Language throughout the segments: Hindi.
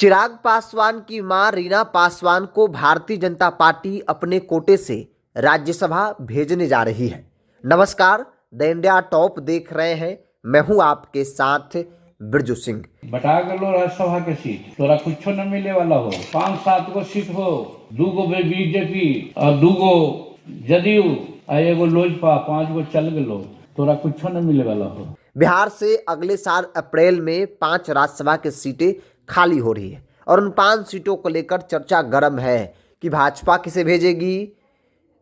चिराग पासवान की मां रीना पासवान को भारतीय जनता पार्टी अपने कोटे से राज्यसभा भेजने जा रही है। नमस्कार, द इंडिया टॉप देख रहे हैं। मैं हूं आपके साथ बिरजू सिंह। बटा गलो राज्यसभा के सीट तोरा कुछ न मिले वाला हो। 5-7 गो सीट हो, 2 गो बीजेपी और 2 गो जदयू और 1 गो लोजपा, 5 गो चल गलो, तोरा कुछ न मिले वाला हो। बिहार से अगले साल अप्रैल में 5 राज्यसभा की सीटें खाली हो रही है और उन 5 सीटों को लेकर चर्चा गर्म है कि भाजपा किसे भेजेगी,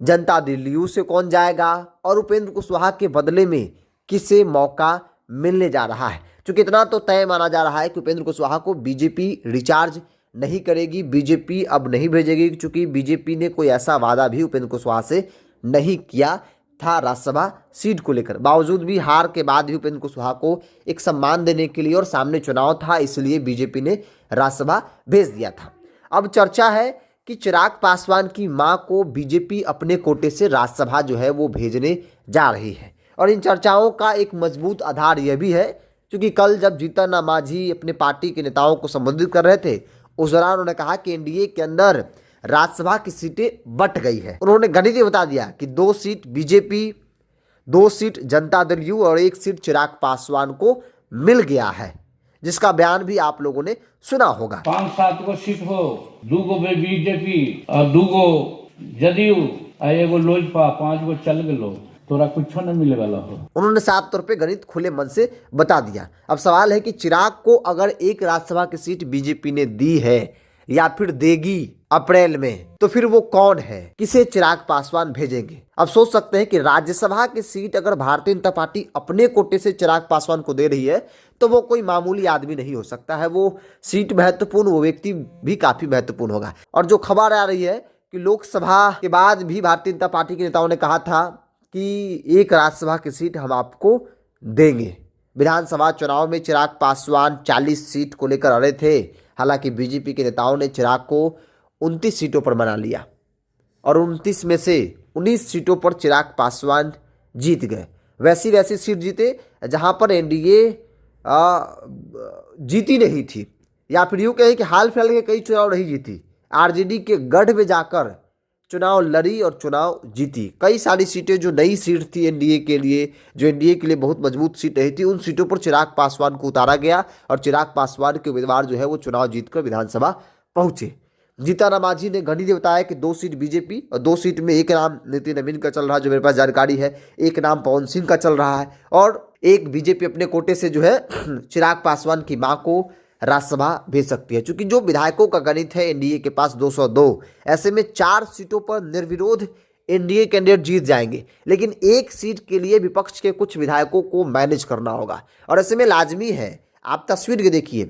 जनता दल यू से कौन जाएगा और उपेंद्र कुशवाहा के बदले में किसे मौका मिलने जा रहा है। क्योंकि इतना तो तय माना जा रहा है कि उपेंद्र कुशवाहा को बीजेपी रिचार्ज नहीं करेगी, बीजेपी अब नहीं भेजेगी, क्योंकि बीजेपी ने कोई ऐसा वादा भी उपेंद्र कुशवाहा से नहीं किया था राज्यसभा सीट को लेकर। बावजूद भी हार के बाद भी उपेंद्र कुशवाहा को एक सम्मान देने के लिए और सामने चुनाव था, इसलिए बीजेपी ने राज्यसभा भेज दिया था। अब चर्चा है कि चिराग पासवान की मां को बीजेपी अपने कोटे से राज्यसभा जो है वो भेजने जा रही है। और इन चर्चाओं का एक मजबूत आधार यह भी है क्योंकि कल जब जीतन राम मांझी अपने पार्टी के नेताओं को संबोधित कर रहे थे, उस दौरान उन्होंने कहा कि एनडीए के अंदर राज्यसभा की सीटें बंट गई है। उन्होंने गणित बता दिया कि 2 seat BJP, 2 seat Janata Dal you और 1 सीट चिराग पासवान को मिल गया है, जिसका बयान भी आप लोगों ने सुना होगा। 5-7 गो सीट हो, 2 गो बीजेपी और 2 गो जदयू और 1 गो लोजपा, 5 गो चल गलो, तोरा कुछ न मिले वाला हो। उन्होंने साफ तौर पे गणित खुले मन से बता दिया। अब सवाल है कि चिराग को अगर एक राज्यसभा की सीट बीजेपी ने दी है या फिर देगी अप्रैल में, तो फिर वो कौन है, किसे चिराग पासवान भेजेंगे। अब सोच सकते हैं कि राज्यसभा की सीट अगर भारतीय जनता पार्टी अपने कोटे से चिराग पासवान को दे रही है तो वो कोई मामूली आदमी नहीं हो सकता है। वो सीट महत्वपूर्ण, वो व्यक्ति भी काफी महत्वपूर्ण होगा। और जो खबर आ रही है कि लोकसभा के बाद भी भारतीय जनता पार्टी के नेताओं ने कहा था कि एक राज्यसभा की सीट हम आपको देंगे। विधानसभा चुनाव में चिराग पासवान 40 सीट को लेकर अड़े थे। हालांकि बीजेपी के नेताओं ने चिराग को 29 सीटों पर मना लिया और 29 में से 19 सीटों पर चिराग पासवान जीत गए। वैसी सीट जीते जहां पर एनडीए जीती नहीं थी, या फिर यूँ कहें कि हाल फिलहाल के कई चुनाव नहीं जीती। आरजेडी के गढ़ में जाकर चुनाव लड़ी और चुनाव जीती। कई सारी सीटें जो नई सीट थी एनडीए के लिए, जो एनडीए के लिए बहुत मजबूत सीट रही थी, उन सीटों पर चिराग पासवान को उतारा गया और चिराग पासवान के उम्मीदवार जो है वो चुनाव जीतकर विधानसभा पहुंचे। जीतन राम मांझी ने गणित बताया कि 2 सीट बीजेपी और 2 सीट में एक नाम नितिन नवीन का चल रहा है, जो मेरे पास जानकारी है, एक नाम पवन सिंह का चल रहा है और एक बीजेपी अपने कोटे से जो है चिराग पासवान की मां को राज्यसभा भेज सकती है। क्योंकि जो विधायकों का गणित है, एनडीए के पास 202, ऐसे में 4 सीटों पर निर्विरोध एनडीए कैंडिडेट जीत जाएंगे, लेकिन 1 सीट के लिए विपक्ष के कुछ विधायकों को मैनेज करना होगा। और ऐसे में लाजमी है, आप तस्वीर के देखिए,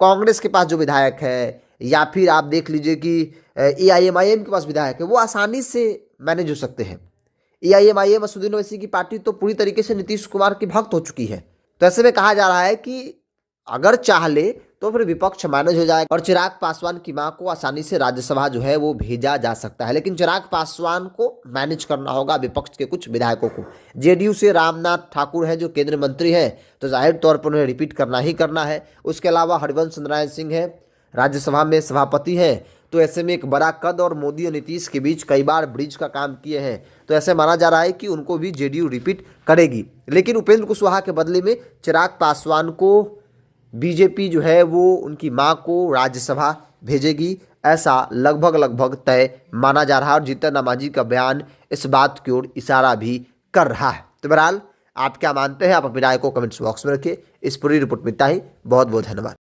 कांग्रेस के पास जो विधायक है या फिर आप देख लीजिए कि एआईएमआईएम के पास विधायक है, वो आसानी से मैनेज हो सकते हैं। एआईएमआईएम असदुद्दीन ओवैसी की पार्टी तो पूरी तरीके से नीतीश कुमार की भक्त हो चुकी है। तो ऐसे में कहा जा रहा है कि अगर चाह ले तो फिर विपक्ष मैनेज हो जाएगा और चिराग पासवान की मां को आसानी से राज्यसभा जो है वो भेजा जा सकता है। लेकिन चिराग पासवान को मैनेज करना होगा विपक्ष के कुछ विधायकों को। जेडीयू से रामनाथ ठाकुर है जो केंद्रीय मंत्री है, तो जाहिर तौर पर उन्हें रिपीट करना ही करना है। उसके अलावा हरिवंश नारायण सिंह है, राज्यसभा में सभापति है, तो ऐसे में एक बड़ा कद और मोदी और नीतीश के बीच कई बार ब्रिज का काम किए हैं, तो ऐसे माना जा रहा है कि उनको भी जेडीयू रिपीट करेगी। लेकिन उपेंद्र कुशवाहा के बदले में चिराग पासवान को बीजेपी जो है वो उनकी मां को राज्यसभा भेजेगी, ऐसा लगभग तय माना जा रहा है। और जीतन राम मांझी का बयान इस बात की ओर इशारा भी कर रहा है। तो बहरहाल आप क्या मानते हैं, आप अपनी राय को कमेंट्स बॉक्स में रखिए। इस पूरी रिपोर्ट में इतना ही। बहुत बहुत धन्यवाद।